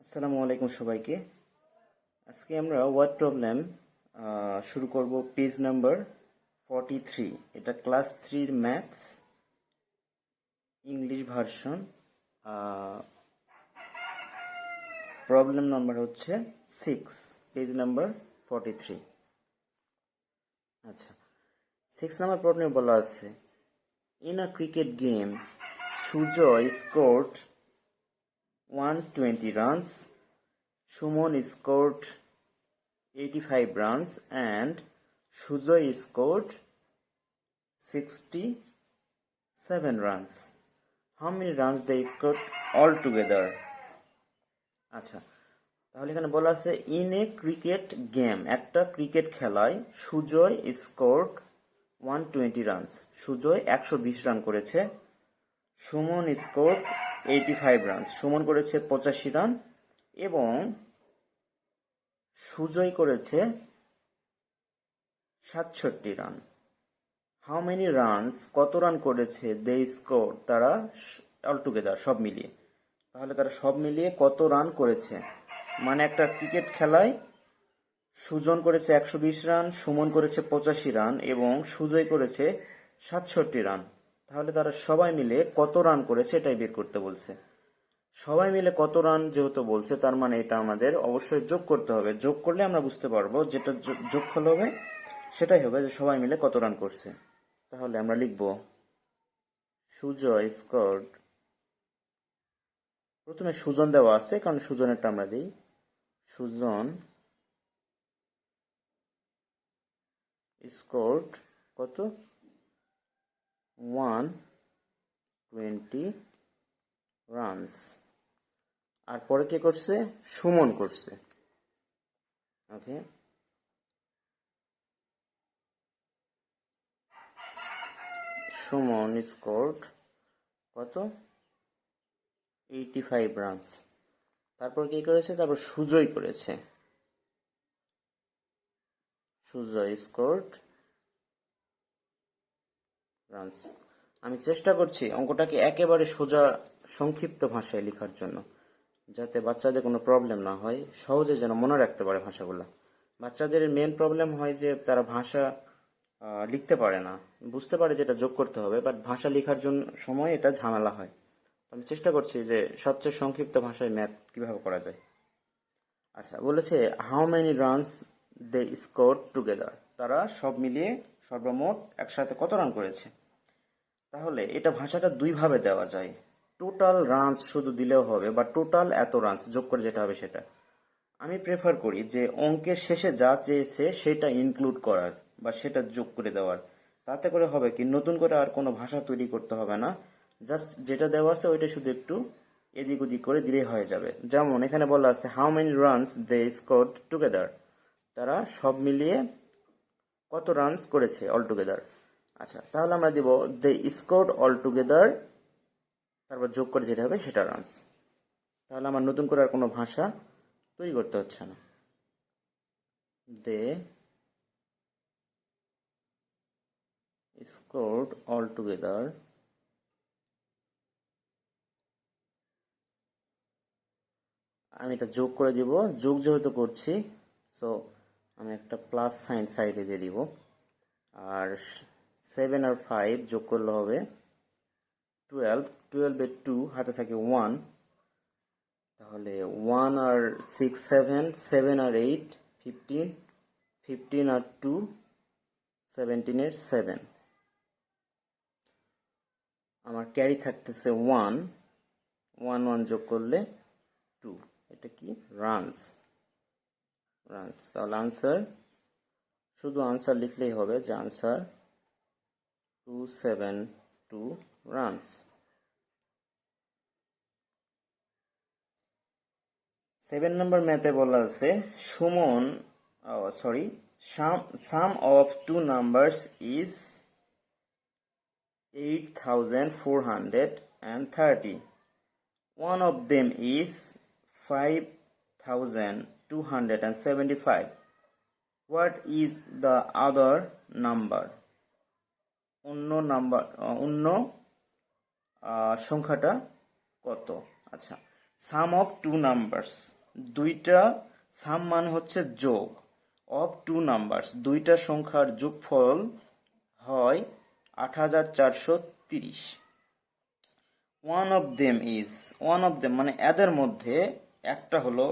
আসসালামু আলাইকুম সবাইকে। আজকে আমরা ওয়ার্ড প্রবলেম শুরু করব পেজ নাম্বার 43। এটা class 3 maths English version. Problem number হচ্ছে 6, পেজ নাম্বার 43। আচ্ছা, 6 নাম্বার প্রবলেমে বলা আছে, in a cricket game Sujoy scored 120 runs, Suman scored 85 runs and Sujoy scored 67 runs. How many runs they scored all together? আচ্ছা, তাহলে এখানে বলা আছে ইন এ ক্রিকেট গেম, একটা ক্রিকেট খেলায় Sujoy scored 120 runs, Sujoy 120 run করেছে। সুমন স্কোরড 85 রানস, সুমন করেছে 85 রান এবং সুজয় করেছে 67 রান। হাউ মেনি রানস, কত রান করেছে, দে স্কোর, তারা অল টুগেদার, সব মিলিয়ে। তাহলে তারা সব মিলিয়ে কত রান করেছে, মানে একটা ক্রিকেট খেলায় সুজন করেছে 120 রান, সুমন করেছে 85 রান এবং সুজয় করেছে 67 রান। তাহলে তারা সবাই মিলে কত রান করেছে এটাই বের করতে বলছে। সবাই মিলে কত রান যেহেতু বলছে, তার মানে এটা আমাদের অবশ্যই যোগ করতে হবে। যোগ করলে আমরা বুঝতে পারবো, যেটা যোগফল হবে সেটাই হবে যে সবাই মিলে কত রান করছে। তাহলে আমরা লিখব সুজয় স্কোরড, প্রথমে সুজন দেওয়া আছে কারণ সুজনেরটা আমরা দিই। সুজন স্কোরড কত, 120 রানস। আর পরে কে করছে, সুমন করছে। ওকে, সুমন স্কোরড কত, 85 রানস। তারপর কি করেছে, তারপর সুজয় করেছে, সুজয় স্কোরড রানস। আমি চেষ্টা করছি অঙ্কটাকে একেবারে সোজা সংক্ষিপ্ত ভাষায় লেখার জন্য, যাতে বাচ্চাদের কোনো প্রবলেম না হয়, সহজে যেন মনে রাখতে পারে ভাষাগুলো। বাচ্চাদের মেন প্রবলেম হয় যে তারা ভাষা লিখতে পারে না, বুঝতে পারে যেটা যোগ করতে হবে, বাট ভাষা লেখার জন্য সময় এটা ঝামেলা হয়। আমি চেষ্টা করছি যে সবচেয়ে সংক্ষিপ্ত ভাষায় ম্যাথ কিভাবে করা যায়। আচ্ছা, বলেছে how many runs they score together, তারা সব মিলিয়ে সর্বমোট একসাথে কত রান করেছে। তাহলে এটা ভাষাটা দুইভাবে দেওয়া যায়, টোটাল রানস শুধু দিলেও হবে, বা টোটাল এত রানস যোগ করে যেটা হবে সেটা। আমি প্রেফার করি যে অঙ্কের শেষে যা চেয়েছে সেটা ইনক্লুড করার বা সেটা যোগ করে দেওয়ার। তাতে করে হবে কি, নতুন করে আর কোনো ভাষা তৈরি করতে হবে না, জাস্ট যেটা দেওয়া আছে ওইটা শুধু একটু এদিক ওদিক করে দিলেই হয়ে যাবে। যেমন এখানে বলা আছে how many runs they scored together, তারা সব মিলিয়ে কত রানস করেছে অল টুগেদার। আচ্ছা, তাহলে আমরা দিব দে স্কোরড অল টুগেদার, তারপর যোগ করে যেটা হবে সেটা রানস। তাহলে আমার নতুন করে আর কোনো ভাষা তৈরি করতে হচ্ছে না। দে স্কোরড অল টুগেদার, আমি এটা যোগ করে দিব, যোগ যেহেতু করছি সো আমি একটা প্লাস সাইন সাইডে দিয়ে দিব। আর 7 আর 5 যোগ করলে হবে 12, 12 এর 2 হাতে থাকে 1, তাহলে 1 আর 6 7, 7 আর 8 15, 15 আর 2 17 এর 7। আমার ক্যারি থাকতেছে 1, 1 1 যোগ করলে 2, এটা কি রানস, রানস। তাহলে আনসার, শুধু আনসার লিখলেই হবে যে আনসার 272 রানস। 7 নম্বর ম্যাথে বলা আছে Suman, sorry, sum of two numbers is 8430. One of them is 5275. What is the other number? অন্য সংখ্যাটা কত। আচ্ছা, সাম অফ টু নাম্বারস, দুইটা, সাম মানে হচ্ছে যোগ, অফ টু নাম্বারস, দুইটা সংখ্যার যোগফল হয় ৮৪৩০। One of them is, one of them মানে এদের মধ্যে একটা হলো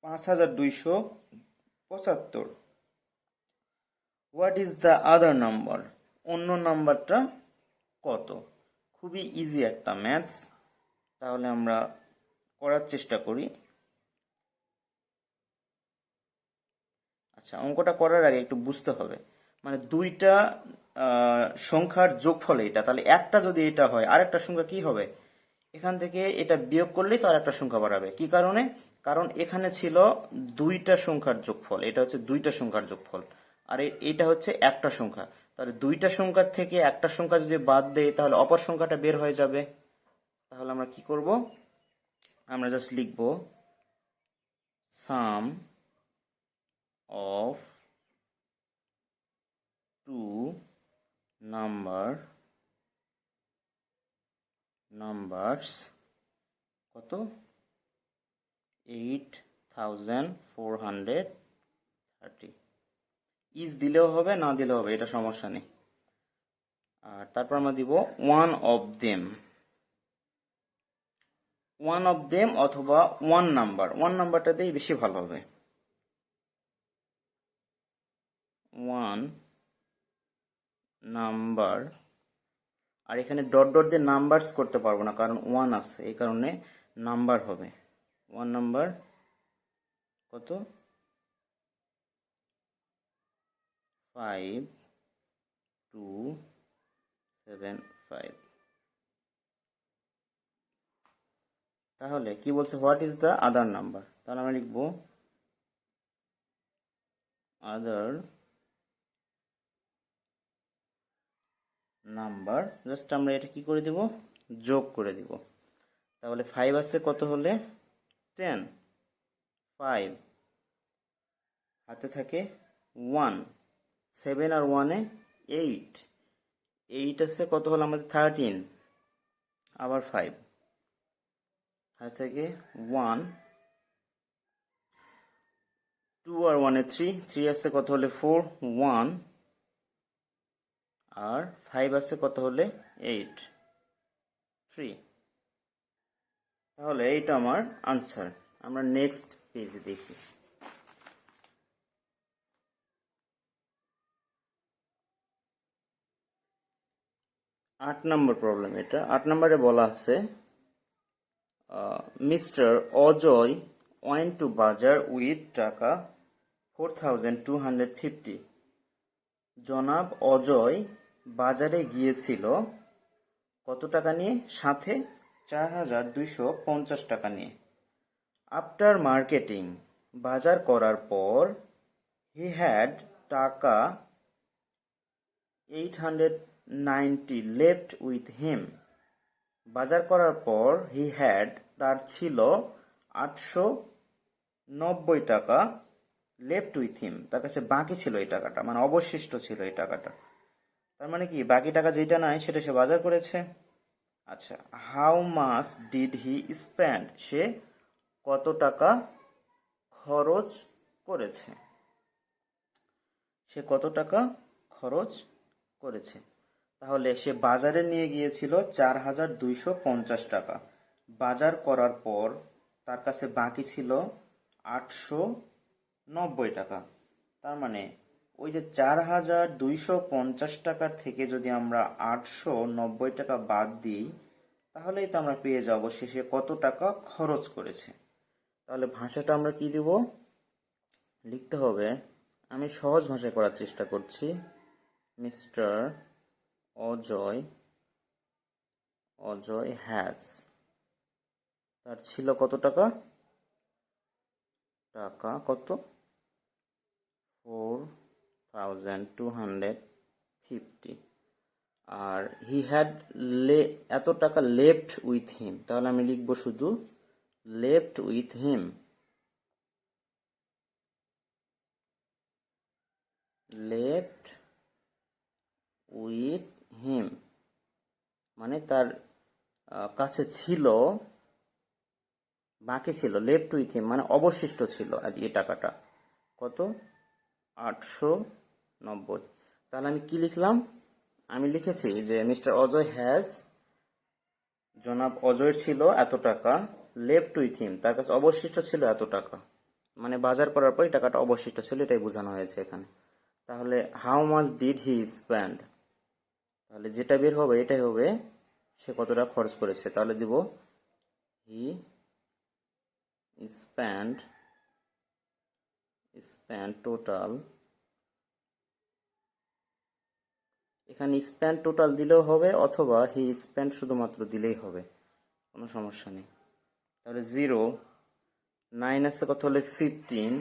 ৫২৭৫। What is the other number, অন্য নাম্বারটা কত? খুবই ইজি একটা ম্যাথস, তাহলে আমরা করার চেষ্টা করি। আচ্ছা, অঙ্কটা করার আগে একটু বুঝতে হবে, মানে দুইটা সংখ্যার যোগফল এটা, তাহলে একটা যদি এটা হয় আরেকটা সংখ্যা কি হবে, এখান থেকে এটা বিয়োগ করলেই তো আরেকটা সংখ্যা বাড়াবে। কি কারণে? কারণ এখানে ছিল দুইটা সংখ্যার যোগফল, এটা হচ্ছে দুইটা সংখ্যার যোগফল, আর এটা হচ্ছে একটা সংখ্যা, তাহলে দুইটা সংখ্যার থেকে একটা সংখ্যা যদি বাদ দেয় তাহলে অপর সংখ্যাটা বের হয়ে যাবে। তাহলে আমরা কি করব, আমরা জাস্ট লিখব সাম অফ টু নাম্বারস কত, 8430। ইজ দিলেও হবে না দিলেও হবে, এটা সমস্যা নেই। আর তারপর আমরা দিব one of them, one of them অথবা ওয়ান নাম্বার, ওয়ান নাম্বারটা দিয়েই বেশি ভালো হবে। ওয়ান নাম্বার, আর এখানে ডট ডট দিয়ে নাম্বারস করতে পারবো না কারণ ওয়ান আছে, এই কারণে নাম্বার হবে। ওয়ান নাম্বার কত, 5275। তাহলে কি বলছে, what is the other number, তাহলে আমরা লিখবো আদার নাম্বার, জাস্ট আমরা এটা কি করে দিব, যোগ করে দিব। তাহলে 5 আছে কত হলে 10, 5 হাতে থাকে 1, 7 আর 1 8, 8 আছে কত হলো আমাদের 13, আবার 5 হাতে থেকে 1, 2 আর 1 3, 3 আছে কত হলে 4, 1 আর 5 আছে কত হলে 8, 3। তাহলে এইটা আমার আনসার। আমরা নেক্সট পেজে দেখি। 8 নম্বর প্রবলেম এটা। 8 নম্বরে বলা আছে মিস্টার অজয় ওয়েন্ট টু বাজার উইথ টাকা 4250। জনাব অজয় বাজারে গিয়েছিল কত টাকা নিয়ে, সাথে 4250 টাকা নিয়ে। আফটার মার্কেটিং, বাজার করার পর, হি হ্যাড টাকা 890 লেফট উইথ হিম। বাজার করার পর হি হ্যাড, তার ছিল 890 টাকা লেফট উইথ হিম, তার কাছে বাকি ছিল এই টাকাটা, মানে অবশিষ্ট ছিল এই টাকাটা। তার মানে কি, বাকি টাকা যেটা নাই সেটা সে বাজার করেছে। আচ্ছা, how much did he spend, সে কত টাকা খরচ করেছে, সে কত টাকা খরচ করেছে। তাহলে সে বাজারে নিয়ে গিয়েছিল 4250 টাকা, বাজার করার পর তার কাছে বাকি ছিল 890 টাকা। তার মানে ওই যে 4250 টাকার থেকে যদি আমরা 890 টাকা বাদ দিই তাহলেই তো আমরা পেয়ে যাব শেষে কত টাকা খরচ করেছে। তাহলে ভাষাটা আমরা কি দিব, লিখতে হবে, আমি সহজ ভাষায় করার চেষ্টা করছি। মিস্টার অজয় হ্যাজ, তার ছিল কত টাকা, টাকা কত 4250, আর হি হ্যাড এত টাকা লেফট উইথ হিম, তাহলে আমি লিখব শুধু left with him, left with him মানে তার কাছে ছিল বাকি ছিল, লেফট উইথ হিম মানে অবশিষ্ট ছিল আজ এই টাকাটা কত, 890। তাহলে আমি কি লিখলাম, আমি লিখেছি যে মিস্টার অজয় হ্যাজ, জনাব অজয়ের ছিল এত টাকা, লেফট উইথ হিম তার কাছে অবশিষ্ট ছিল এত টাকা, মানে বাজার করার পর টাকাটা অবশিষ্ট ছিল, এটাই বোঝানো হয়েছে এখানে। তাহলে how much did he spend, তাহলে যেটা বের হবে এটাই হবে সে কতটা খরচ করেছে। তাহলে দিব হি স্পেন্ড টোটাল, এখানে স্পেন্ড টোটাল দিলেও হবে অথবা হি স্পেন্ড শুধুমাত্র দিলেই হবে, কোনো সমস্যা নেই। তাহলে 0, 9 আছে কত হলে 15,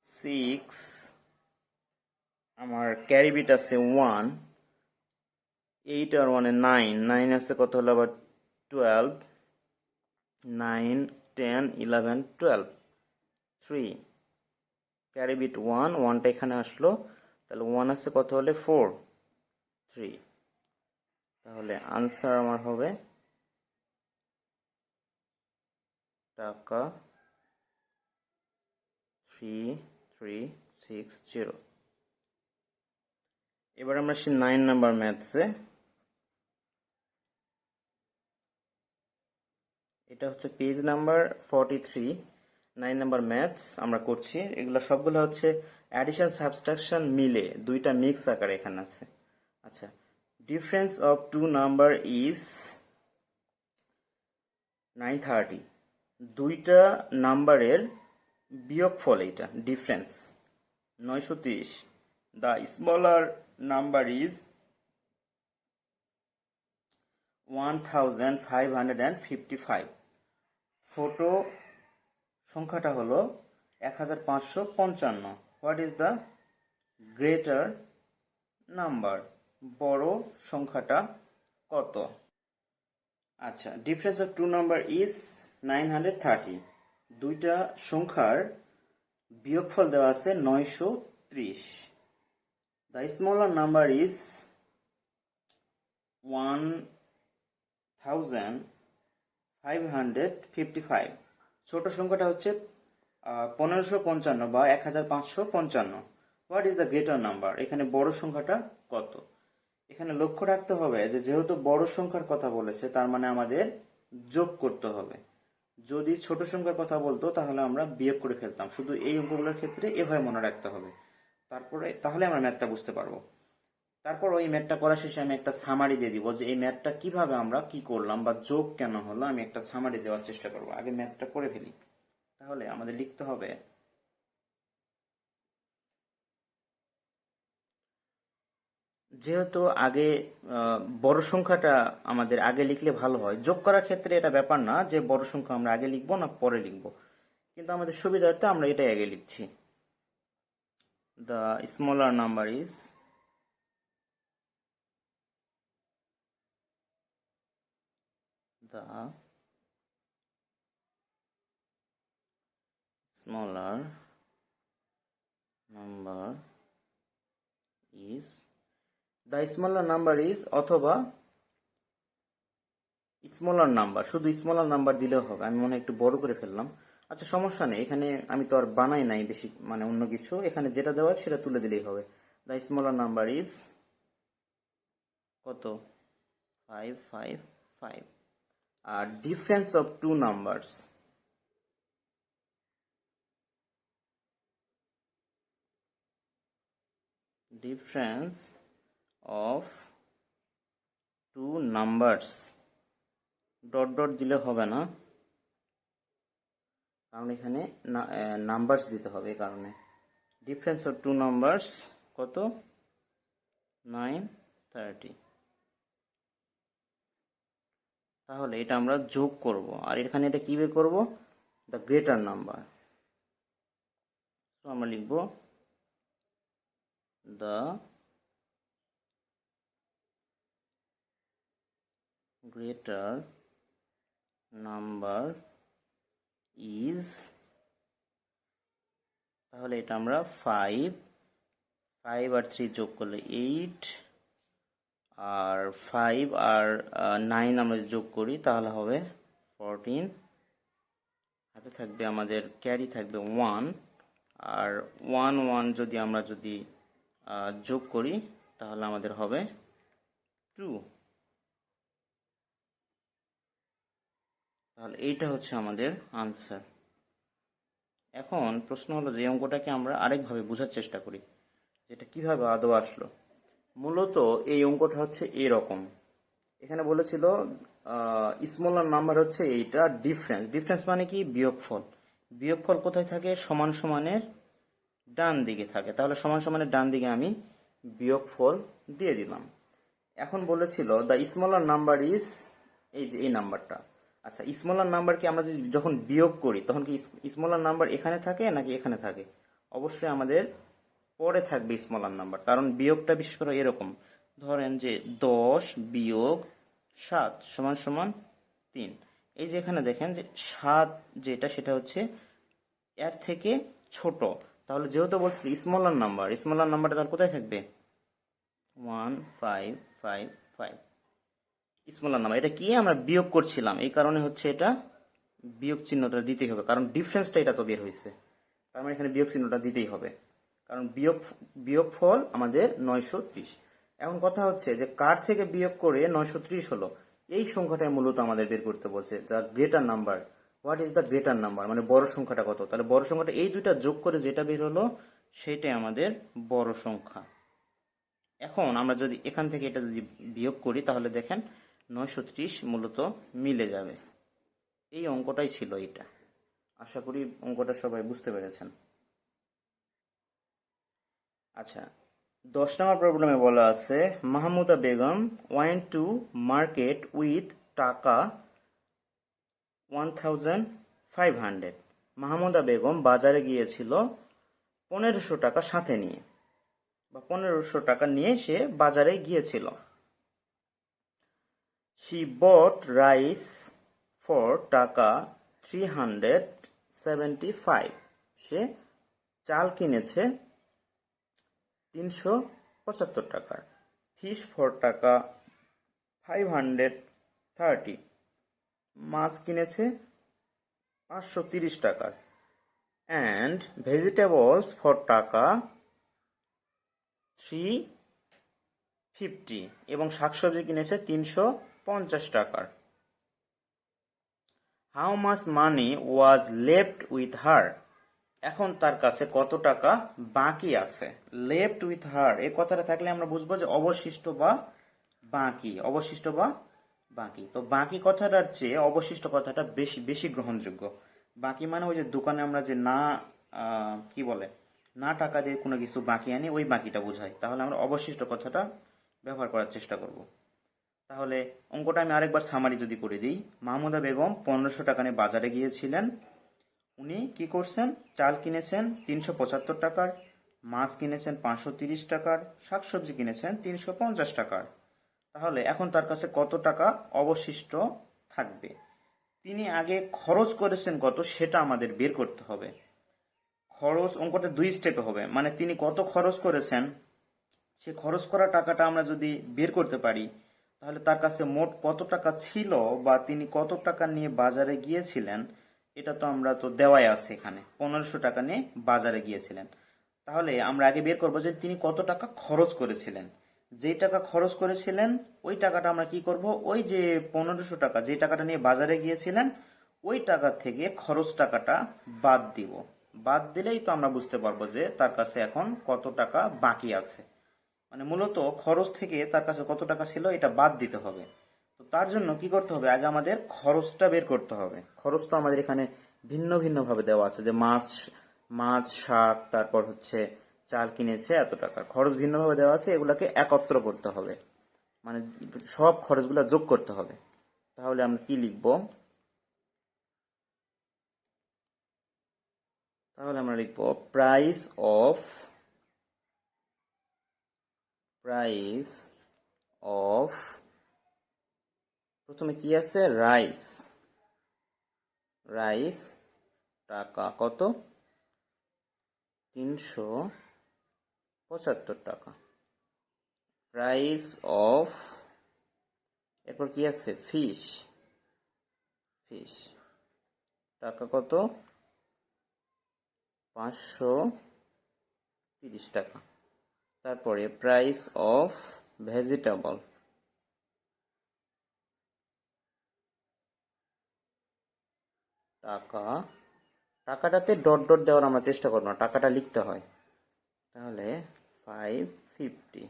6 আমার ক্যারি বিট আছে 1, 8 আর 1 9, 9 আছে কত হলো আবার 12, 9, 10, 11, 12, 3 ক্যারি বিট 1, 1টা এখানে আসলো, তাহলে 1 আছে কত হলে 4, 3। তাহলে আনসার আমার হবে টাকা 3360। এবার আমরা আসি 9 নাম্বার ম্যাথসে। এটা হচ্ছে পেজ নাম্বার 43, 9 নাম্বার ম্যাথস আমরা করছি। এগুলো সবগুলো হচ্ছে অ্যাডিশন সাবট্রাকশন মিলে দুইটা মিক্স আকারে এখানে আছে। আচ্ছা, difference of two number is 930, দুইটা নাম্বারের বিয়োগফল, এটা difference 930। The smaller number is 1555, ছোট সংখ্যাটা হলো 1555। What is the greater number, বড় সংখ্যাটা কত? আচ্ছা, difference of two number is 930, দুইটা সংখ্যার বিয়োগফল দেওয়া আছে 930। দ্য স্মলার নাম্বার ইজ 1555, ছোট সংখ্যাটা হচ্ছে 1555 বা 1555। What is the greater number, এখানে বড় সংখ্যাটা কত? এখানে লক্ষ্য রাখতে হবে যে যেহেতু বড় সংখ্যার কথা বলেছে তার মানে আমাদের যোগ করতে হবে। যদি ছোট সংখ্যার কথা বলতো তাহলে আমরা বিয়োগ করে ফেলতাম। শুধু এই অঙ্কগুলোর ক্ষেত্রে এভাবে মনে রাখতে হবে, তাহলে আমরা ম্যাথটা বুঝতে পারবো। তারপর ওই ম্যাথটা করা শেষে আমি একটা সামারি দিয়ে দিব যে এই ম্যাথটা কিভাবে আমরা কি করলাম বা যোগ কেন হলো, আমি একটা সামারি দেওয়ার চেষ্টা করব। আগে ম্যাথটা করে ফেলি। তাহলে আমাদের লিখতে হবে, যেহেতু আগে বড় সংখ্যাটা আমাদের আগে লিখলে ভালো হয়, যোগ করার ক্ষেত্রে এটা ব্যাপার না যে বড় সংখ্যা আমরা আগে লিখবো না পরে লিখবো, কিন্তু আমাদের সুবিধার্থে আমরা এটাই আগে লিখছি। The smaller number is, the smaller number is, the smaller number is অথবা স্মলার নাম্বার, শুধু স্মলার নাম্বার দিলেও হবে। আমি মনে হয় একটু বড় করে ফেললাম। আচ্ছা, সমস্যা নেই, এখানে আমি তো আর বানাই নাই বেশি মানে অন্য কিছু, এখানে যেটা দেওয়া সেটা তুলে দিলেই হবে। দ্য স্মলার নাম্বার ইজ কত, 555। আর difference of two numbers, difference of two numbers, dot dot দিলে হবে না, কারণ এখানে নাম্বারস দিতে হবে। এই কারণে ডিফারেন্স অফ টু নাম্বারস কত, 930। তাহলে এটা আমরা যোগ করব, আর এখানে এটা কি বের করব, দ্য গ্রেটার নাম্বার। তো আমরা লিখব দ্য গ্রেটার নাম্বার ইজ, তাহলে এটা আমরা 5 আর 3 যোগ করলে 8, আর 5 আর 9 আমরা যোগ করি তাহলে হবে 14, হাতে থাকবে আমাদের ক্যারি থাকবে 1, আর 1 যদি আমরা যোগ করি তাহলে আমাদের হবে 2। তাহলে এইটা হচ্ছে আমাদের আনসার। এখন প্রশ্ন হলো যে এই অঙ্কটাকে আমরা আরেকভাবে বোঝার চেষ্টা করি, যেটা কিভাবে আদৌ আসলো। মূলত এই অঙ্কটা হচ্ছে এরকম। এখানে বলেছিল স্মলার নাম্বার হচ্ছে এইটা, ডিফারেন্স মানে কি? বিয়োগফল। বিয়োগফল কোথায় থাকে? সমান সমানের ডান দিকে থাকে। তাহলে সমান সমানের ডান দিকে আমি বিয়োগফল দিয়ে দিলাম। এখন বলেছিল দ্য স্মলার নাম্বার ইজ, এই যে এই নাম্বারটা। আচ্ছা, স্মলার নাম্বারকে আমরা যখন বিয়োগ করি তখন কি স্মলার নাম্বার এখানে থাকে নাকি এখানে থাকে? অবশ্যই আমাদের পরে থাকবে স্মলার নাম্বার, কারণ বিয়োগটা বিশেষ করে এরকম। ধরেন যে 10 বিয়োগ 7 সমান সমান 3। এই যে এখানে দেখেন যে 7 যেটা, সেটা হচ্ছে এর থেকে ছোট। তাহলে যেহেতু বলছি স্মলার নাম্বারটা তার কোথায় থাকবে? 1 5 5 5 স্মলার নাম্বার। এটা কি? আমরা বিয়োগ করছিলাম, এই কারণে হচ্ছে এটা বিয়োগ চিহ্নটা দিতেই হবে, কারণ ডিফারেন্সটা এটা তো বের হয়েছে। তার মানে এখানে বিয়োগ চিহ্নটা দিতেই হবে, কারণ বিয়োগফল আমাদের 930। এখন কথা হচ্ছে যে কার থেকে বিয়োগ করে 930 হলো, এই সংখ্যাটাই মূলত আমাদের বের করতে বলছে, যার greater number. What is the greater number, মানে বড় সংখ্যাটা কত? তাহলে বড় সংখ্যাটা এই দুইটা যোগ করে যেটা বের হলো সেটাই আমাদের বড় সংখ্যা। এখন আমরা যদি এখান থেকে এটা যদি বিয়োগ করি তাহলে দেখেন 930 মূলত মিলে যাবে। এই অঙ্কটাই ছিল এটা। আশা করি অঙ্কটা সবাই বুঝতে পেরেছেন। আচ্ছা, 10 নম্বর প্রবলেমে বলা আছে Mahmuda Begum went to market with টাকা 1500। মাহমুদা বেগম বাজারে গিয়েছিল 1500 টাকা সাথে নিয়ে, বা 1500 টাকা নিয়ে সে বাজারে গিয়েছিল। She bought rice for টাকা 375। সে চাল কিনেছে 375 টাকার। ফিশ ফর টাকা 530। মাছ কিনেছে 530 টাকার। অ্যান্ড ভেজিটেবলস ফর টাকা 350। এবং শাকসবজি কিনেছে 350 টাকার। How much money was left with her. এখন তার কাছে কত টাকা বাকি আছে? লেফট উইথ হার এই কথাটা থাকলে আমরা বুঝবো যে অবশিষ্ট বা বাকি। তো বাকি কথাটার চেয়ে অবশিষ্ট কথাটা বেশি বেশি গ্রহণযোগ্য। বাকি মানে ওই যে দোকানে আমরা যে না কি বলে, না টাকা দিয়ে কোনো কিছু বাকি আনি, ওই বাকিটা বোঝায়। তাহলে আমরা অবশিষ্ট কথাটা ব্যবহার করার চেষ্টা করব। তাহলে অঙ্কটা আমি আরেকবার সামারি যদি করে দিই, মাহমুদা বেগম 1500 টাকা নিয়ে বাজারে গিয়েছিলেন। উনি কি করছেন? চাল কিনেছেন 375 টাকার, মাছ কিনেছেন 530 টাকার, শাকসবজি কিনেছেন 350 টাকার। তাহলে এখন তার কাছে কত টাকা অবশিষ্ট থাকবে? তিনি আগে খরচ করেছেন কত, সেটা আমাদের বের করতে হবে। খরচ অঙ্কটা 2 স্টেপে হবে, মানে তিনি কত খরচ করেছেন, সে খরচ করা টাকাটা আমরা যদি বের করতে পারি তাহলে তার কাছে মোট কত টাকা ছিল, বা তিনি কত টাকা নিয়ে বাজারে গিয়েছিলেন, এটা তো আমরা তো দেওয়াই আছে এখানে। 1500 টাকা নিয়ে বাজারে গিয়েছিলেন। তাহলে আমরা আগে বের করবো যে তিনি কত টাকা খরচ করেছিলেন। যেই টাকা খরচ করেছিলেন ওই টাকাটা আমরা কি করব, ওই যে 1500 টাকা যে টাকাটা নিয়ে বাজারে গিয়েছিলেন ওই টাকা থেকে খরচ টাকাটা বাদ দিব। বাদ দিলেই তো আমরা বুঝতে পারবো যে তার কাছে এখন কত টাকা বাকি আছে। মানে মূলত খরচ থেকে তার কাছে কত টাকা ছিল এটা বাদ দিতে হবে। তো তার জন্য কি করতে হবে, আগে আমাদের খরচটা বের করতে হবে। খরচ তো আমাদের এখানে ভিন্ন ভিন্ন ভাবে দেওয়া আছে, যে মাছ শাক, তারপর হচ্ছে চাল কিনেছে এত টাকা, খরচ ভিন্নভাবে দেওয়া আছে। এগুলাকে একত্র করতে হবে, মানে সব খরচগুলো যোগ করতে হবে। তাহলে আমরা কি লিখব? তাহলে আমরা লিখব প্রাইস অফ প্রথমে কি আছে? রাইস টাকা কত? 375 টাকা। প্রাইস অফ, এরপর কি আছে? ফিশ টাকা কত? 530 টাকা। তারপরে প্রাইস অফ ভেজিটেবল, টাকা, টাকাটাতে ডট ডট দেওয়ার আমরা চেষ্টা করবো না, টাকাটা লিখতে হয়। তাহলে 550।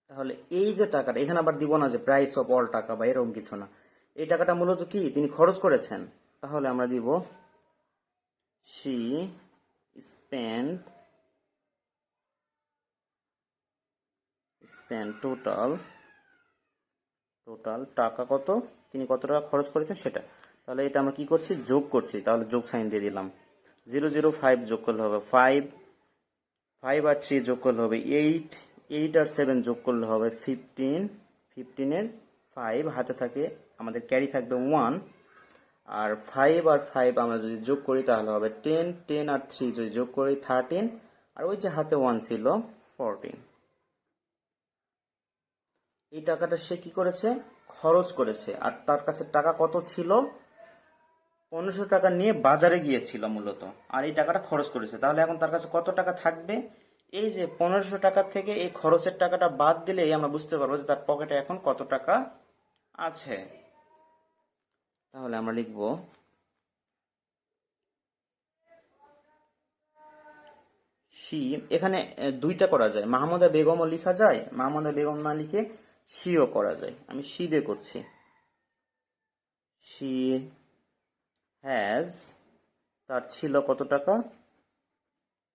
তাহলে এই যে টাকাটা, এখানে আবার দিব না যে প্রাইস অফ অল টাকা বা এরকম কিছু না, এই টাকাটা মূলত কি তিনি খরচ করেছেন। তাহলে আমরা দিব শি স্পেন্ড টোটাল টাকা কত, তিনি কত টাকা খরচ করেছেন সেটা। তাহলে এটা আমরা কি করছি, যোগ করছি, তাহলে যোগ সাইন দিয়ে দিলাম। 005 যোগ করলে হবে 5, 5 আর 3 যোগ করলে হবে 8, 8 আর 7 যোগ করলে হবে 15, 15 এর 5 হাতে থাকে, আমাদের ক্যারি থাকবে 1, আর 5 আর 5 আমরা যদি যোগ করি তাহলে হবে 10, 10 আর 3 যদি যোগ করি 13, আর ওই যে হাতে 1 ছিল 14। এই টাকাটা সে কি করেছে, খরচ করেছে। আর তার কাছে টাকা কত ছিল, 1500 টাকা নিয়ে বাজারে গিয়েছিল মূলত, আর এই টাকাটা খরচ করেছে। তাহলে এখন তার কাছে কত টাকা থাকবে, এই যে 1500 টাকা থেকে এই খরচের টাকাটা বাদ দিলেই আমরা বুঝতে পারবো যে তার পকেটে এখন কত টাকা আছে। তাহলে আমরা লিখব শি, এখানে দুইটা করা যায়, মাহমুদা বেগমও লেখা যায়, মাহমুদা বেগম না লিখে শিও করা যায়। আমি শি দিয়ে করছি। শি হ্যাজ, তার ছিল কত টাকা,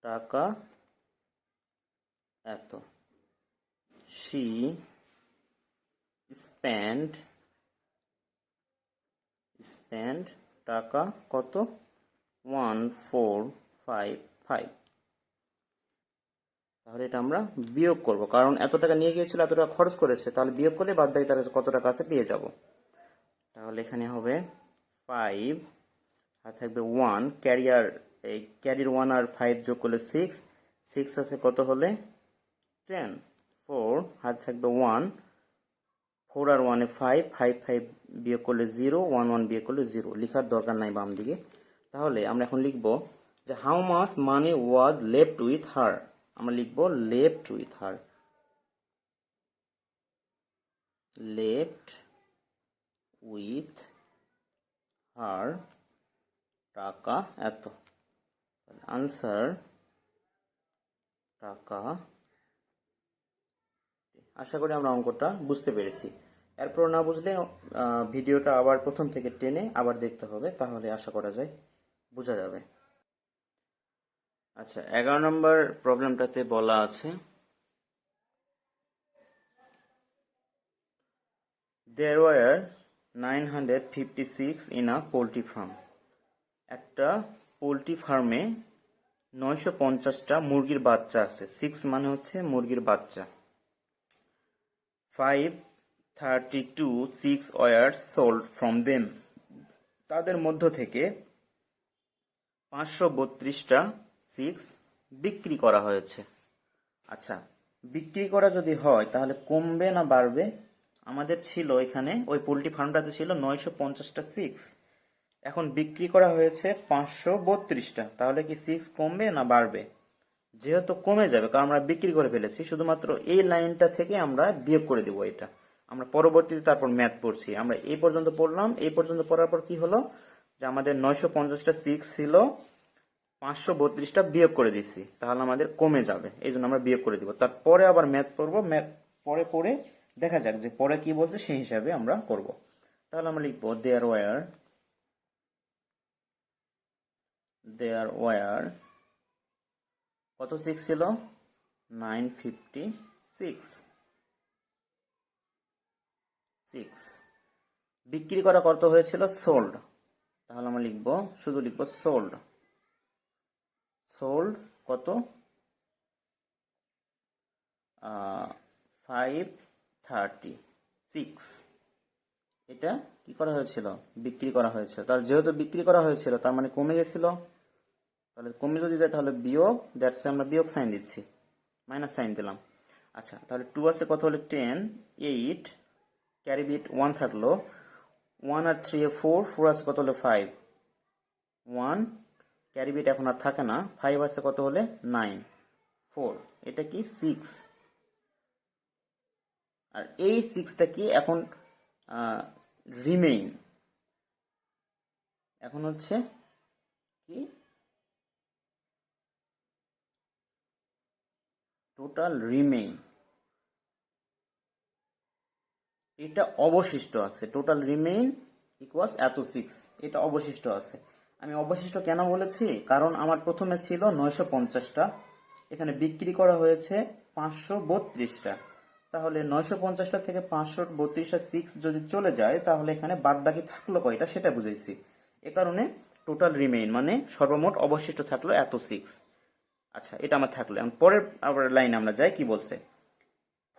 টাকা এত। শি স্পেন্ড টাকা কত, 1455। তাহলে এটা আমরা বিয়োগ করব, কারণ এত টাকা নিয়ে গিয়েছিল, এত টাকা খরচ করেছে, তাহলে বিয়োগ করলে বাদ বাকি তার কত টাকা আছে পেয়ে যাব। তাহলে এখানে হবে 5, আর থাকবে 1, ক্যারিয়ার, এই ক্যারির 1 আর 5 যোগ করলে 6, 6 আছে কত হলে 10, 4 হাত থাকবে 1, 4 আর 1 এ 5, 5 5 বিয়োগ করলে 0, 1 1 বিয়োগ করলে 0, লেখার দরকার নাই বাম দিকে। তাহলে আমরা এখন লিখব যে how much money was left with her, আমরা লিখব left with her, left with her টাকা এত। আনসার টাকা। আশা করি আমরা অঙ্কটা বুঝতে পেরেছি। এরপর না বুঝলে ভিডিওটা আবার প্রথম থেকে টেনে আবার দেখতে হবে, তাহলে আশা করা যায় বোঝা যাবে। আচ্ছা, 11 নম্বর প্রবলেমটাতে বলা আছে there were 956 in a poultry farm, একটা পোল্ট্রি ফার্মে 950টা মুরগির বাচ্চা আছে। 6 মানে হচ্ছে মুরগির বাচ্চা। 532 6 were sold from them, তাদের মধ্য থেকে 532টা 6 বিক্রি করা হয়েছে। আচ্ছা, বিক্রি করা যদি হয় তাহলে কমবে না বাড়বে? আমাদের ছিল এখানে ওই পোল্ট্রি ফার্মটাতে ছিল 950টা 6, এখন বিক্রি করা হয়েছে 532টা, তাহলে কি 6 কমবে না বাড়বে? যেহেতু কমে যাবে, কারণ আমরা বিক্রি করে ফেলেছি, শুধুমাত্র এই লাইনটা থেকে আমরা বিয়োগ করে দেবো। এটা আমরা পরবর্তীতে তারপর ম্যাথ পড়ছি, আমরা এই পর্যন্ত পড়লাম। এই পর্যন্ত পড়ার পর কি হলো যে আমাদের 950টা 6 ছিল, 532টা বিয়োগ করে দিচ্ছি, তাহলে আমাদের কমে যাবে, এই জন্য আমরা বিয়োগ করে দিব। তারপরে আবার ম্যাথ পড়বো, ম্যাথ পরে পড়ে দেখা যাক যে পরে কি বলছে, সেই হিসাবে আমরা করব। তাহলে আমরা লিখবো দেয়ার ওয়ার কত 6 ছিল, 956। বিক্রি করা কত হয়েছিল, সোল্ড, তাহলে আমরা লিখবো, শুধু লিখবো সোল্ড। সোল্ড কত, 536, এটা কি করা হয়েছিল, বিক্রি করা হয়েছিল। তাহলে যেহেতু বিক্রি করা হয়েছিল তার মানে কমে গেছিল, তাহলে কমে যদি যায় তাহলে বিয়োগ, দ্যাটস আমরা বিয়োগ সাইন দিচ্ছি, মাইনাস সাইন দিলাম। আচ্ছা, তাহলে 2 আছে কত হলে 10, 8 ক্যারি বিট 1 থাকলো, 1 আর 3 এ 4, 4 আছে কত হলে 5, 1 ক্যারি বিট এখন আর থাকে না, 5 আছে কত হলে 9, 4, এটা কি 6। আর এই 6টা কি এখন রিমেইন, এখন হচ্ছে কি টোটাল রিমেইন, এটা অবশিষ্ট আছে। টোটাল রিমেইন ইকুয়ালস এত 6, এটা অবশিষ্ট আছে। আমি অবশিষ্ট কেন বলেছি, কারণ আমার প্রথমে ছিল 950টা, এখানে বিক্রি করা হয়েছে 532টা, তাহলে 950টা থেকে 532টা 6 যদি চলে যায় তাহলে এখানে বাদ বাকি থাকলো কয়টা সেটা বুঝাইছি। এ কারণে টোটাল রিমেইন মানে সর্বমোট অবশিষ্ট থাকলো এত 6। আচ্ছা, এটা আমার থাকলো। এখন পরের আবার লাইনে আমরা যাই, কি বলছে,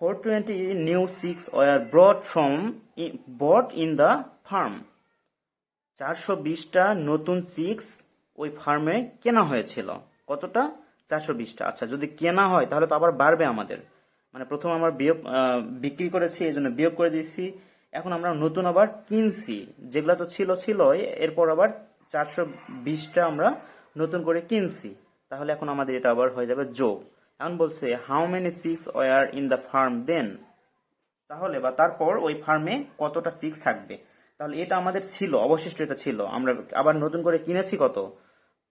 420 new 6 were bought in the farm। 420টা নতুন 6 ওই ফার্মে কেনা হয়েছিল। কতটা? 420টা। আচ্ছা, যদি কেনা হয় তাহলে তো আবার বাড়বে আমাদের, মানে প্রথম আমরা বিক্রি করেছি এই জন্য বিয়োগ করে দিয়েছি, এখন আমরা নতুন আবার কিনছি, যেগুলো তো ছিলই, এরপর আবার 420টা আমরা নতুন করে কিনছি, তাহলে এখন আমাদের এটা আবার হয়ে যাবে যোগ। এখন বলছে how many 6 were in the farm then, তাহলে বা তারপর ওই ফার্মে কতটা 6 থাকবে। তাহলে এটা আমাদের ছিল, অবশিষ্ট এটা ছিল, আমরা আবার নতুন করে কিনেছি কত,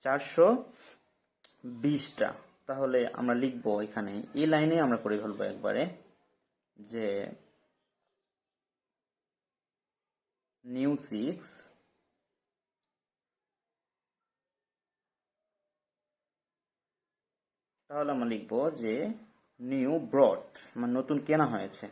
420টা। তাহলে আমরা লিখবো এখানে এই লাইনে আমরা করে ফেলবো একবারে যে নিউ 6 তাহলে আমরা লিখবো যে নিউ ব্রট, মানে নতুন কেনা হয়েছে।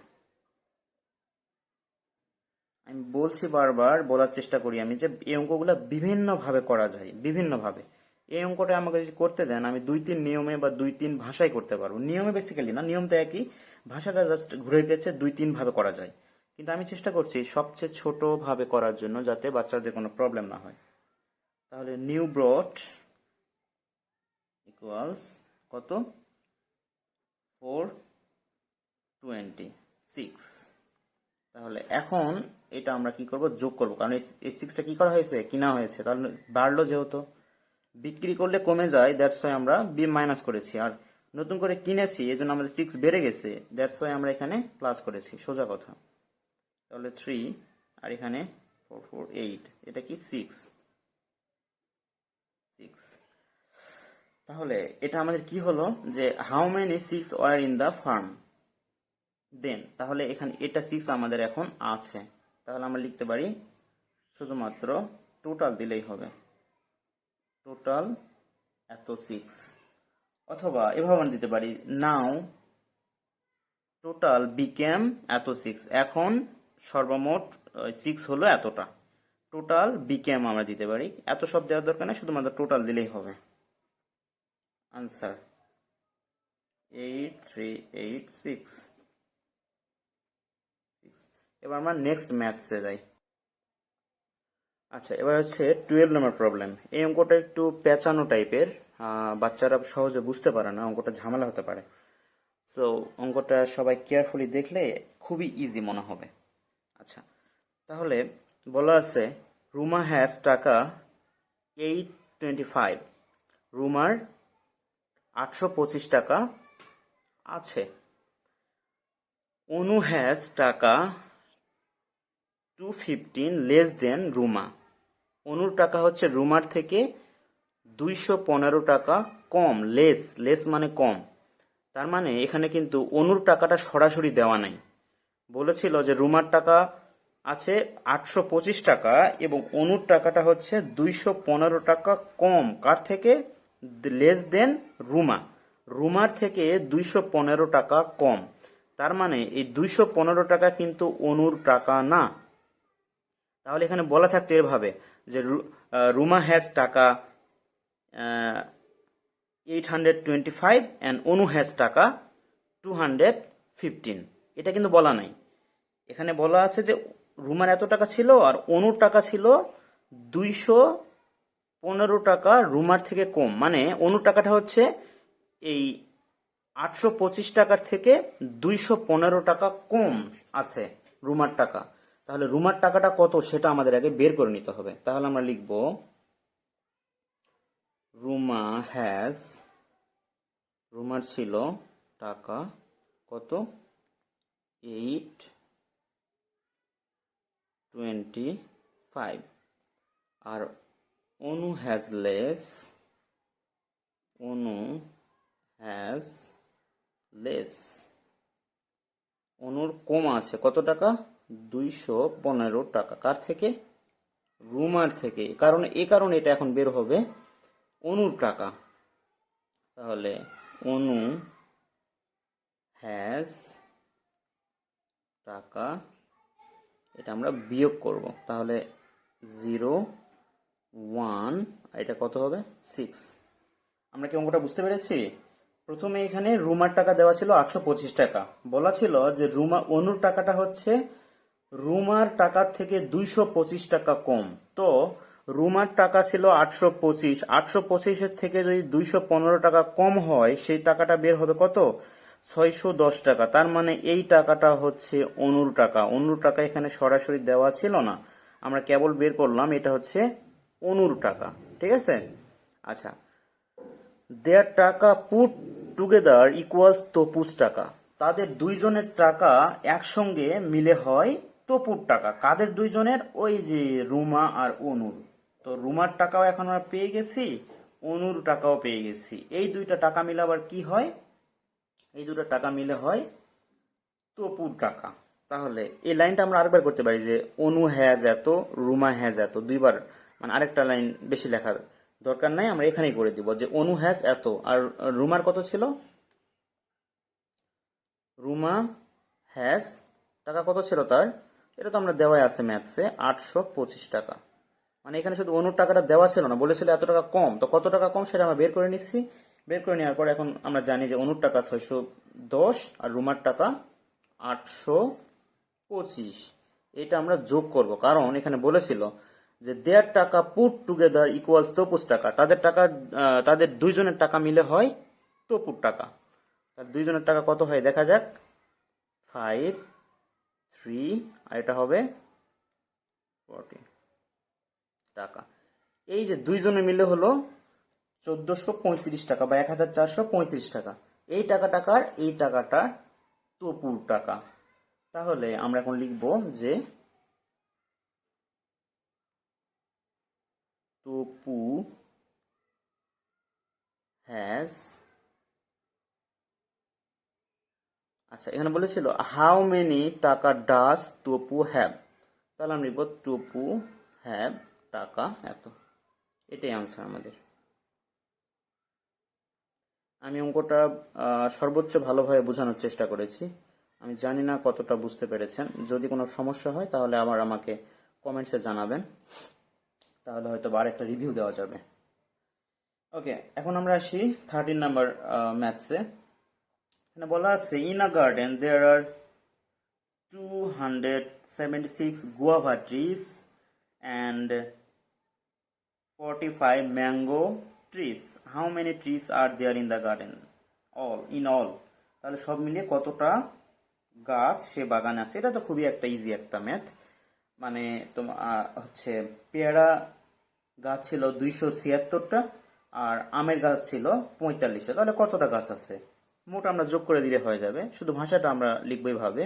আমি বলছি, বারবার বলার চেষ্টা করি আমি, যে এই অঙ্কগুলো বিভিন্নভাবে করা যায়, বিভিন্নভাবে। এই অঙ্কটা আমাকে যদি করতে দেন আমি 2-3 নিয়মে বা 2-3 ভাষায় করতে পারবো। নিয়মে বেসিক্যালি না, নিয়ম তো একই, ভাষাটা জাস্ট ঘুরে গেছে, 2-3 ভাবে করা যায়। কিন্তু আমি চেষ্টা করছি সবচেয়ে ছোট ভাবে করার জন্য, যাতে বাচ্চাদের কোনো প্রবলেম না হয়। তাহলে নিউ ব্রট ইকুয়ালস কত, 426। তাহলে এখন এটা আমরা কি করব, যোগ করব, কারণ এই 6টা কি করা হয়েছে, কিনা হয়েছে, তাহলে বাড়লো, যেহেতু বিক্রি করলে কমে যায়, দ্যাটস ওয়াই আমরা বি মাইনাস করেছি, আর নতুন করে কিনেছি এই জন্য আমাদের 6 বেড়ে গেছে, দ্যাটস ওয়াই আমরা এখানে প্লাস করেছি, সোজা কথা। তাহলে 3 আর এখানে 4 4 8, এটা কি 6। তাহলে এটা আমাদের কি হলো, যে how many 6 were in the farm then, তাহলে এখানে এটা 6 আমাদের এখন আছে, তাহলে আমরা লিখতে পারি শুধুমাত্র টোটাল দিলেই হবে, টোটাল এত 6। অথবা এভাবে আমরা দিতে পারি, নাও টোটাল বিকেম এত 6, এখন সর্বমোট 6 হলো এতটা, টোটাল বিকেম আমরা দিতে পারি। এত সব দেওয়ার দরকার নেই, শুধুমাত্র টোটাল দিলেই হবে। আনসার 8386। এবার আমরা নেক্সট ম্যাথসে যাই। আচ্ছা, এবার হচ্ছে 12 নম্বর প্রবলেম। এই অঙ্কটা একটু পেঁচানো টাইপের, বাচ্চারা সহজে বুঝতে পারে না, অঙ্কটা ঝামেলা হতে পারে। সো অঙ্কটা সবাই কেয়ারফুলি দেখলে খুবই ইজি মনে হবে। আচ্ছা, তাহলে বলা আছে রুমা হ্যাজ টাকা 825, রুমার 825 টাকা আছে। অনু হ্যাজ টাকা 215 লেস দেন রুমা, অনুর টাকা হচ্ছে রুমার থেকে 215 টাকা কম, লেস, লেস মানে কম। তার মানে এখানে কিন্তু অনুর টাকাটা সরাসরি দেওয়া নাই, বলেছিল যে রুমার টাকা আছে 825 টাকা এবং অনুর টাকাটা হচ্ছে 215 টাকা কম, কার থেকে, লেস দেন রুমা, রুমার থেকে 215 টাকা কম। তার মানে এই 215 টাকা কিন্তু অনুর টাকা না। তাহলে এখানে বলা থাকতো এভাবে যে রুমা হ্যাজ টাকা 825 and অনু হ্যাজ টাকা 215, এটা কিন্তু বলা নাই। এখানে বলা আছে যে রুমার এত টাকা ছিল আর অনুর টাকা ছিল 215 টাকা রুমার থেকে কম, মানে অনুর টাকাটা হচ্ছে এই 825 টাকার থেকে 215 টাকা কম আছে রুমার টাকা। তাহলে রুমার টাকাটা কত সেটা আমাদের আগে বের করে নিতে হবে। তাহলে আমরা লিখব রুমার ছিল টাকা কত 825, আর অনু হ্যাজ লেস অনুর কম আছে কত টাকা 215 টাকা। কার থেকে? রুমার থেকে। এই কারণে এটা এখন বের হবে অনুর টাকা। তাহলে অনু হ্যাজ টাকা, এটা আমরা বিয়োগ করব। তাহলে 0 1, এটা কত হবে 6। আমরা কি অঙ্কটা বুঝতে পেরেছি? প্রথমে এখানে রুমার টাকা দেওয়া ছিল 825 টাকা, বলা ছিল যে অনুর টাকাটা হচ্ছে রুমার টাকার থেকে 225 টাকা কম। তো রুমার টাকা ছিল 825, 825-এর থেকে যদি 215 টাকা কম হয় সেই টাকাটা বের হবে কত 610 টাকা। তার মানে এই টাকাটা হচ্ছে অনুর টাকা। অনুর টাকা এখানে সরাসরি দেওয়া ছিল না, আমরা কেবল বের করলাম এটা হচ্ছে অনুর টাকা। ঠিক আছে? আচ্ছা, দেয়ার টাকা পুট টুগেদার ইকুয়ালস তপুস টাকা। তাদের দুইজনের টাকা একসঙ্গে মিলে হয় তপুর টাকা। কাদের দুইজনের? ওই যে রুমা আর অনুর। তো রুমার টাকাও এখন আমরা পেয়ে গেছি, অনুর টাকাও পেয়ে গেছি। এই দুইটা টাকা মিলে আবার কি হয়? এই দুটো টাকা মিলে হয় তপুর টাকা। তাহলে এই লাইনটা আমরা আরেকবার করতে পারি যে অনু হ্যাজ এত, রুমা হ্যাজ এত, দুইবার, মানে আরেকটা লাইন বেশি লেখার দরকার নাই, আমরা এখানেই করে দিব যে অনু হ্যাজ এত, আর রুমার কত ছিল? রুমা হ্যাজ টাকা কত ছিল তার? এটা তো আমরা দেওয়াই আছে ম্যাথসে 825 টাকা। মানে এখানে শুধু অনুর টাকাটা দেওয়া ছিল না, বলেছিল এত টাকা কম। তো কত টাকা কম সেটা আমরা বের করে নিচ্ছি। বের করে নেওয়ার পর এখন আমরা জানি যে অনুর টাকা 610 আর রুমার টাকা 825। এটা আমরা যোগ করব, কারণ এখানে বলেছিল যে দেয়ার টাকা পুট টুগেদার ইকুয়ালস তপুস টাকা। তাদের দুইজনের টাকা মিলে হয় তপুর টাকা। তার দুইজনের টাকা কত হয় দেখা যাক। 5 3, আর এটা হবে 40 টাকা। এই যে দুইজনে মিলে হলো 1435 টাকা বা 1435 টাকা। এই টাকাটা তপুর টাকা। তাহলে আমরা এখন লিখব যে তপু হ্যাজ, আচ্ছা এখানে বলেছিল হাউ মেনি টাকা ডাজ তপু হ্যাভ। তাহলে আমরা লিখব তপু হ্যাভ টাকা এত। এটাই আনসার আমাদের। আমি অঙ্কটা সর্বোচ্চ ভালোভাবে বোঝানোর চেষ্টা করেছি। আমি জানি না কতটা বুঝতে পেরেছেন। যদি কোনো সমস্যা হয় তাহলে আমাকে কমেন্টসে জানাবেন, তাহলে হয়তো আরেকটা রিভিউ দেওয়া যাবে। ওকে, এখন আমরা আসি 13 নাম্বার ম্যাথসে। এখানে বলা আছে in a garden there are 276 guava trees and 45 mango trees. How many trees are there in the garden? In all. তাহলে সব মিলিয়ে কতটা গাছ সে বাগানে আছে। এটা তো খুবই একটা ইজি একটা ম্যাথ। মানে হচ্ছে পেয়ারা গাছ ছিল 276টা আর আমের গাছ ছিল 45টা। তাহলে কতটা গাছ আছে মোট আমরা যোগ করে দিলে হয়ে যাবে। শুধু ভাষাটা আমরা লিখবো এইভাবে।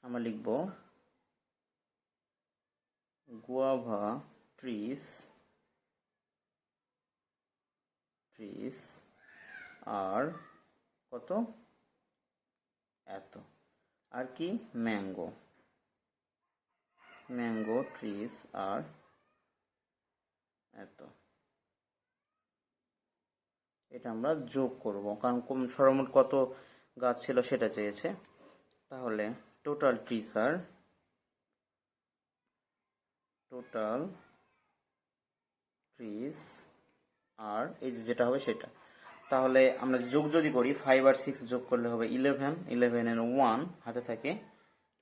আমরা লিখব গুয়াভা ট্রিস আর কত এত, আর কি ম্যাঙ্গো ট্রিস আর এত। এটা আমরা যোগ করব, কারণ সর্বমোট কত গাছ ছিল সেটা চেয়েছে। তাহলে টোটাল ট্রিস আর এই যেটা হবে সেটা। তাহলে আমরা যোগ যদি করি 5 আর 6 যোগ করলে হবে 11, 11 এর 1 হাতে থাকে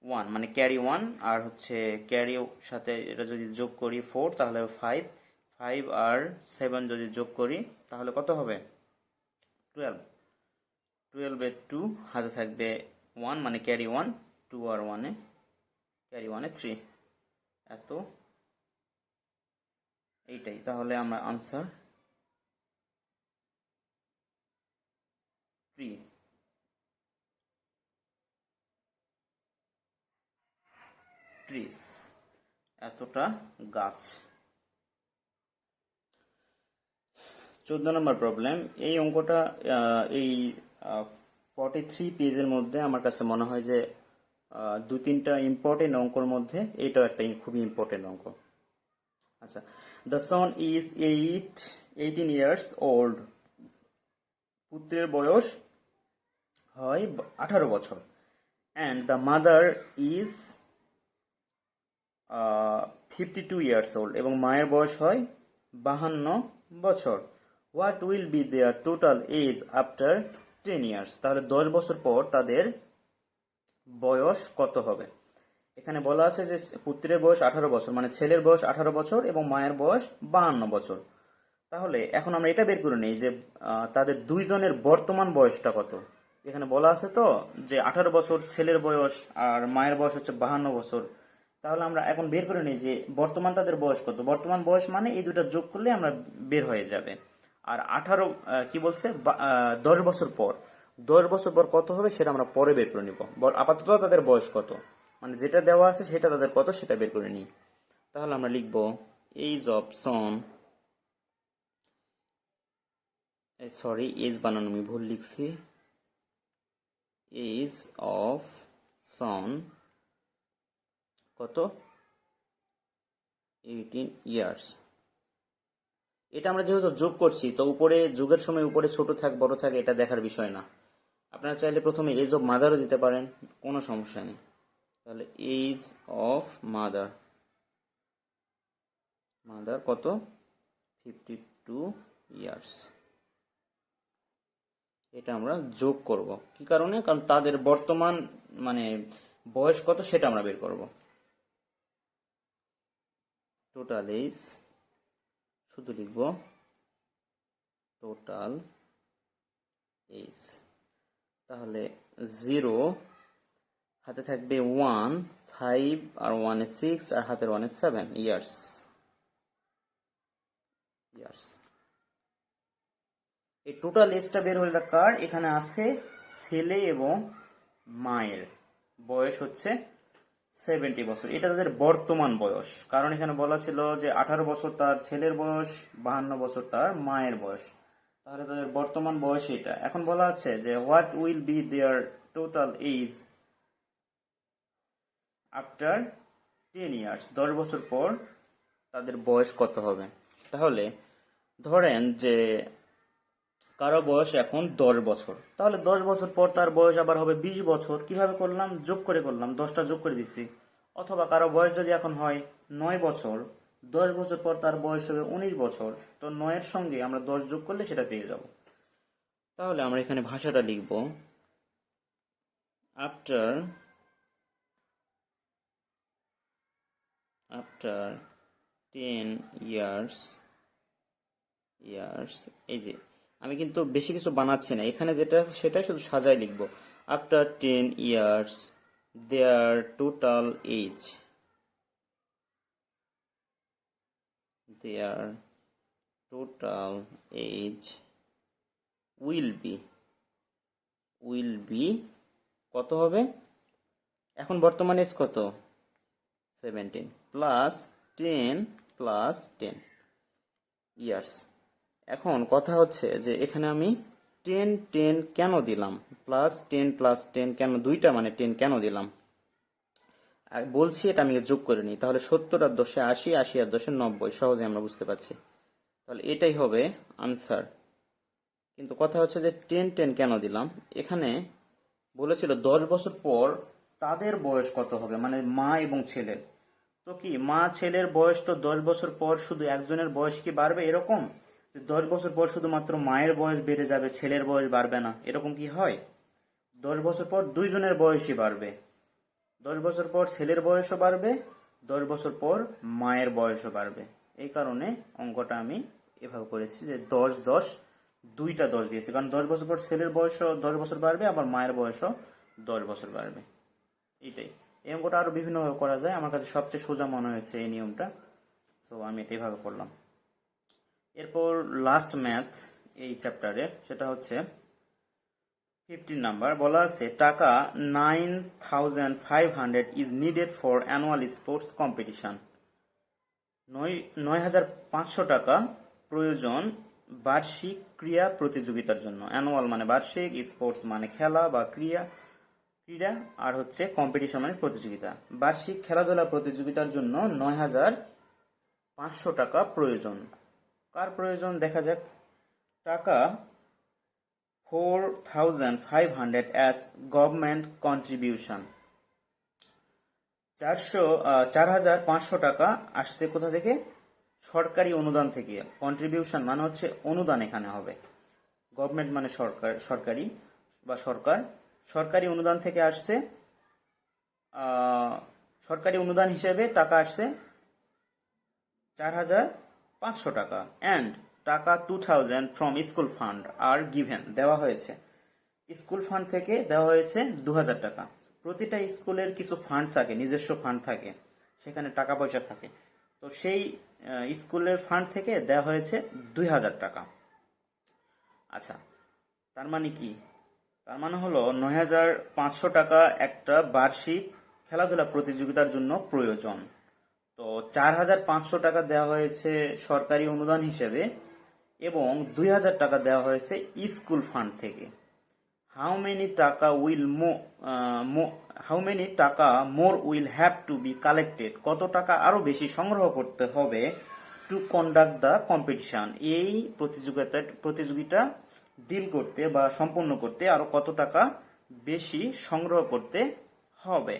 1, মানে ক্যারি 1, আর হচ্ছে ক্যারি সাথে এটা যদি যোগ করি 4 তাহলে 5 আর 7 যদি যোগ করি তাহলে কত হবে 12, 12 2 হাতে থাকবে 1 মানে ক্যারি 1, 2 আর 1 ক্যারি 1 3, এত এইটাই। তাহলে আমরা আনসার 3, ট্রিস, এতটা গাছ। 14 নম্বর প্রবলেম। এই অঙ্কটা এই 43 পেজের মধ্যে আমার কাছে মনে হয় যে 2-3টা ইম্পর্টেন্ট অঙ্কর মধ্যে এইটাও একটা খুবই ইম্পর্টেন্ট অঙ্ক। আচ্ছা, the son is 18 years old, পুত্রের বয়স হয় 18 বছর, and the mother is 52 years old, এবং মায়ের বয়স হয় 52 বছর। What will be there total age after 10 years? তাহলে 10 বছর পর তাদের বয়স কত হবে? এখানে বলা আছে যে পুত্রের বয়স 18 বছর, মানে ছেলের বয়স 18 বছর এবং মায়ের বয়স 52 বছর। তাহলে এখন আমরা এটা বের করে নিই যে তাদের দুইজনের বর্তমান বয়সটা কত। এখানে বলা আছে তো যে 18 বছর ছেলের বয়স আর মায়ের বয়স হচ্ছে 52 বছর। তাহলে আমরা এখন বের করে নিই যে বর্তমান তাদের বয়স কত। বর্তমান বয়স মানে এই দুটা যোগ করলে আমরা বের হয়ে যাবে। আর 18 কি বলছে 10 বছর পর, 10 বছর পর কত হবে সেটা আমরা পরে বের করে নিব। আপাতত তাদের বয়স কত, মানে যেটা দেওয়া আছে সেটা তাদের কত সেটা বের করে নিই। তাহলে আমরা লিখব age of son, sorry age বানানো আমি ভুল লিখছি, এজ অফ সন কত 18 ইয়ার্স। এটা আমরা যেহেতু যোগ করছি তো উপরে যোগের সময় উপরে ছোট থাক বড় থাক এটা দেখার বিষয় না। আপনারা চাইলে প্রথমে এজ অফ মাদারও দিতে পারেন, কোনো সমস্যা নেই। তাহলে এজ অফ মাদার, মাদার কত 52 ইয়ার্স, এটা আমরা যোগ করব। কি কারণে? কারণ তাদের বর্তমান মানে বয়স কত সেটা আমরা বের করব। টোটাল এজ, শুধু লিখব টোটাল এজ। তাহলে 0 হাতে থাকবে 1, 5 আর 1 6 আর হাতের 1 7 ইয়ার্স। এই টোটাল এজটা বের হলো কার? এখানে আছে ছেলে এবং মায়ের বয়স হচ্ছে 70 বছর। এটা তাদের বর্তমান বয়স, কারণ এখানে বলা ছিল যে 18 বছর তার ছেলের বয়স, 52 বছর তার মায়ের বয়স। তাহলে তাদের বর্তমান বয়স এটা। এখন বলা আছে যে what will be there total age after 10 years, 10 বছর পর তাদের বয়স কত হবে। তাহলে ধরেন যে কারো বয়স এখন 10 বছর, তাহলে 10 বছর পর তার বয়স আবার হবে 20 বছর। কিভাবে করলাম? যোগ করে করলাম, 10টা যোগ করে দিচ্ছি। অথবা কারো বয়স যদি এখন হয় 9 বছর, 10 বছর পর তার বয়স হবে 19 বছর, তো 9 এর সঙ্গে আমরা 10 যোগ করলে সেটা পেয়ে যাব। তাহলে আমরা এখানে ভাষাটা লিখব আফটার 10 ইয়ার্স। এই যে আমি কিন্তু বেশি কিছু বানাচ্ছি না, এখানে যেটা আছে সেটাই শুধু সাজায় লিখব। After 10 years there total age, will be কত হবে? এখন বর্তমান এজ কত? 17 প্লাস 10 ইয়ার্স। এখন কথা হচ্ছে যে এখানে আমি 10 কেন দিলাম, +10 কেন, দুইটা মানে 10 কেন দিলাম বলছি, এটা আমি যোগ করে নিই। তাহলে 70 আর 10 80, 80 আর 10 90, সহজে আমরা বুঝতে পারছি। তাহলে এটাই হবে আনসার। কিন্তু কথা হচ্ছে যে 10 কেন দিলাম, এখানে বলেছিল 10 বছর পর তাদের বয়স কত হবে, মানে মা এবং ছেলের। তো কি মা ছেলের বয়স তো 10 বছর পর শুধু একজনের বয়স কি বাড়বে এরকম? যে 10 বছর পর শুধুমাত্র মায়ের বয়স বেড়ে যাবে, ছেলের বয়স বাড়বে না, এরকম কি হয়? 10 বছর পর দুইজনের বয়সই বাড়বে। 10 বছর পর ছেলের বয়সও বাড়বে, 10 বছর পর মায়ের বয়সও বাড়বে। এই কারণে অঙ্কটা আমি এভাবে করেছি যে 10, 10, দুইটা 10 দিয়েছে, কারণ 10 বছর পর ছেলের বয়সও 10 বছর বাড়বে, আবার মায়ের বয়সও 10 বছর বাড়বে। এইটাই, এই অঙ্কটা আরো বিভিন্নভাবে করা যায়, আমার কাছে সবচেয়ে সোজা মনে হয়েছে এই নিয়মটা, সো আমি এটা এইভাবে করলাম। এরপর লাস্ট ম্যাথ এই চ্যাপ্টারে, সেটা হচ্ছে 15 নাম্বার। বলা আছে টাকা 9,500 is needed for annual sports competition. 9,500 টাকা প্রয়োজন বার্ষিক ক্রীড়া প্রতিযোগিতার জন্য। অ্যানুয়াল মানে বার্ষিক, স্পোর্টস মানে খেলা বা ক্রীড়া, আর হচ্ছে কম্পিটিশন মানে প্রতিযোগিতা। বার্ষিক খেলাধুলা প্রতিযোগিতার জন্য 9,500 টাকা প্রয়োজন। কার প্রয়োজন দেখা যাক। টাকা 4,500 অ্যাজ গভর্নমেন্ট কন্ট্রিবিউশন। 4,500 টাকা আসছে কোথা থেকে? সরকারি অনুদান থেকে। কন্ট্রিবিউশন মানে হচ্ছে অনুদান, এখানে হবে। গভর্নমেন্ট মানে সরকার, সরকারি বা সরকার। সরকারি অনুদান থেকে আসছে, সরকারি অনুদান হিসেবে টাকা আসছে 4,500 টাকা। অ্যান্ড টাকা 2,000 from school fund are given, দেওয়া হয়েছে। স্কুল ফান্ড থেকে দেওয়া হয়েছে 2,000 টাকা। প্রতিটা স্কুলের কিছু ফান্ড থাকে, নিজস্ব ফান্ড থাকে, সেখানে টাকা পয়সা থাকে। তো সেই স্কুলের ফান্ড থেকে দেওয়া হয়েছে 2,000 টাকা। আচ্ছা, তার মানে কি? তার মানে হলো 9,500 টাকা একটা বার্ষিক খেলাধুলা প্রতিযোগিতার জন্য প্রয়োজন। তো 4,500 টাকা দেওয়া হয়েছে সরকারি অনুদান হিসেবে, এবং 2,000 টাকা দেওয়া হয়েছে স্কুল ফান্ড থেকে। হাউ মেনি টাকা মোর will have to B collected, কত টাকা আরো বেশি সংগ্রহ করতে হবে, টু কন্ডাক্ট দ্য কম্পিটিশন, এই প্রতিযোগিতা ডিল করতে বা সম্পন্ন করতে আরো কত টাকা বেশি সংগ্রহ করতে হবে।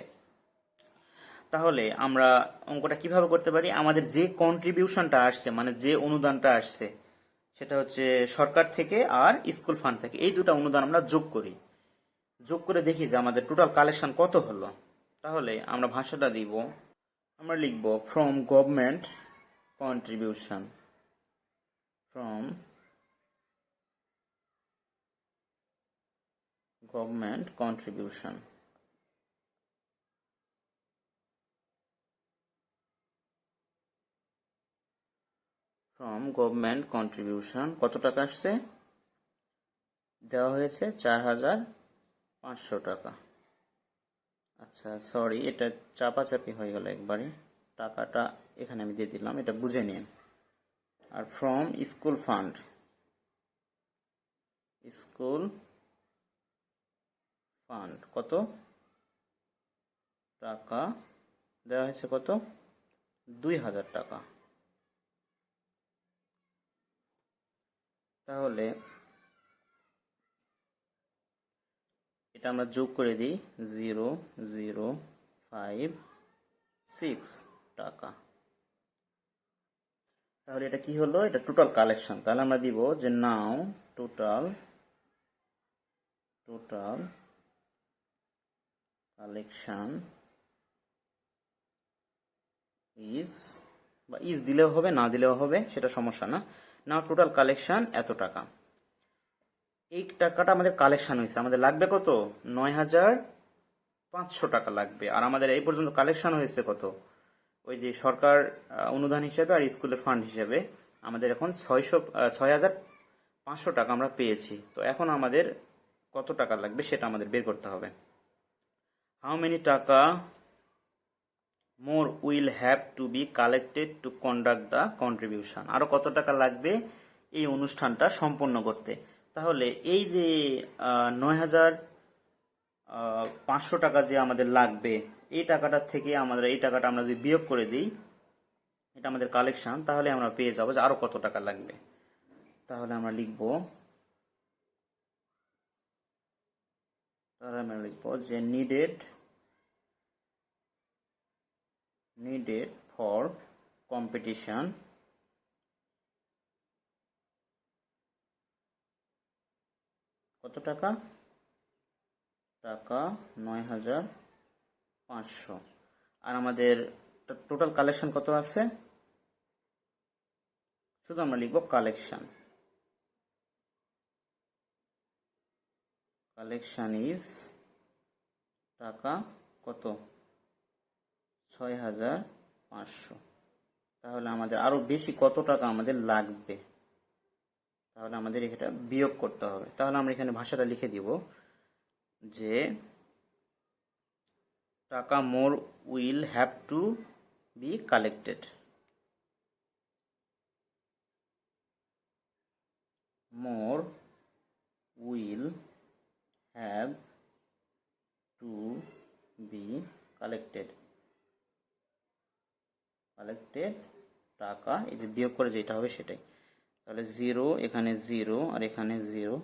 তাহলে আমরা অঙ্কটা কিভাবে করতে পারি? আমাদের যে কন্ট্রিবিউশনটা আসছে, মানে যে অনুদানটা আসছে, সেটা হচ্ছে সরকার থেকে আর স্কুল ফান্ড থেকে, এই দুটো অনুদান আমরা যোগ করি। যোগ করে দেখি যে আমাদের টোটাল কালেকশন কত হলো। তাহলে আমরা ভাষাটা দিব, আমরা লিখব from government contribution, from government contribution. From government contribution কত টাকা আসছে? দেওয়া হয়েছে 4,500 টাকা। আচ্ছা সরি, এটা চাপাচাপি হয়ে গেল একবারে, টাকাটা এখানে আমি দিয়ে দিলাম, এটা বুঝে নিন। Are from school fund, school fund কত টাকা দেওয়া হয়েছে? কত? 2,000 টাকা। তাহলে এটা আমরা যোগ করে দিই, 0,056 টাকা। তাহলে এটা কি হলো? এটা টোটাল কালেকশন। তাহলে আমরা দিব যে নাও টোটাল কালেকশন ইজ, বা ইজ দিলেও হবে, না দিলেও হবে, সেটা সমস্যা না। নাও টোটাল কালেকশন এত টাকা। এই টাকাটা আমাদের কালেকশন হয়েছে, আমাদের লাগবে কত? 9,500 টাকা লাগবে। আর আমাদের এই পর্যন্ত কালেকশন হয়েছে কত? ওই যে সরকার অনুদান হিসেবে আর স্কুলের ফান্ড হিসেবে আমাদের এখন 6,500 টাকা আমরা পেয়েছি। তো এখন আমাদের কত টাকা লাগবে সেটা আমাদের বের করতে হবে। হাউ মেনি টাকা মোর will have to B collected to conduct the contribution, আরো কত টাকা লাগবে এই অনুষ্ঠানটা সম্পন্ন করতে। তাহলে এই যে 9,500 টাকা যে আমাদের লাগবে, এই টাকাটা থেকে আমাদের এই টাকাটা আমরা যদি বিয়োগ করে দিই, এটা আমাদের কালেকশন, তাহলে আমরা পেয়ে যাবো যে আরো কত টাকা লাগবে। তাহলে আমরা লিখবো যে needed for competition কত টাকা? 9,500। আর আমাদের টোটাল কালেকশন কত আছে? শুধু আমরা লিখবো কালেকশন। কালেকশন ইজ টাকা কত 6,500। তাহলে আমাদের আরো বেশি কত টাকা আমাদের লাগবে, তাহলে আমাদের এটা বিয়োগ করতে হবে। তাহলে আমরা এখানে ভাষাটা লিখে দিব যে টাকা মোর will have to B collected, more will have to B collected, টাকা এই যে বিয়োগ করে যেটা হবে সেটাই। তাহলে 0 এখানে 0 আর এখানে 0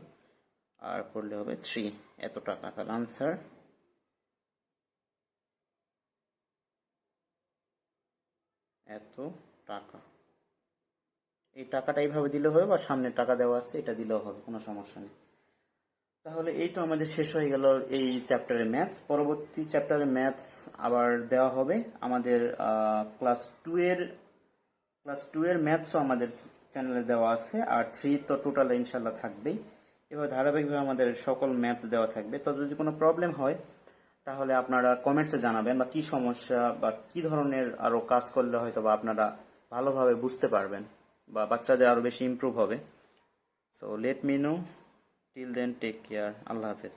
আর করলে হবে 3, এত টাকা। তাহলে আনসার এত টাকা। এই টাকাটা এইভাবে দিলে হবে, বা সামনে টাকা দেওয়া আছে এটা দিলেও হবে, কোনো সমস্যা নেই। তাহলে এই তো আমাদের শেষ হয়ে গেল এই চ্যাপ্টারের ম্যাথস। পরবর্তী চ্যাপ্টারের ম্যাথস আবার দেওয়া হবে আমাদের ক্লাস টু এর ম্যাথসও আমাদের চ্যানেলে দেওয়া আছে, আর 3 তো টোটাল ইনশাল্লাহ থাকবেই। এভাবে ধারাবাহিকভাবে আমাদের সকল ম্যাথস দেওয়া থাকবে। তো যদি কোনো প্রবলেম হয় তাহলে আপনারা কমেন্টসে জানাবেন, বা কি সমস্যা বা কি ধরনের আরো কাজ করলে হয়তো বা আপনারা ভালোভাবে বুঝতে পারবেন, বা বাচ্চাদের আরো বেশি ইমপ্রুভ হবে। So let me know. Till then take care. আল্লাহ হাফেজ।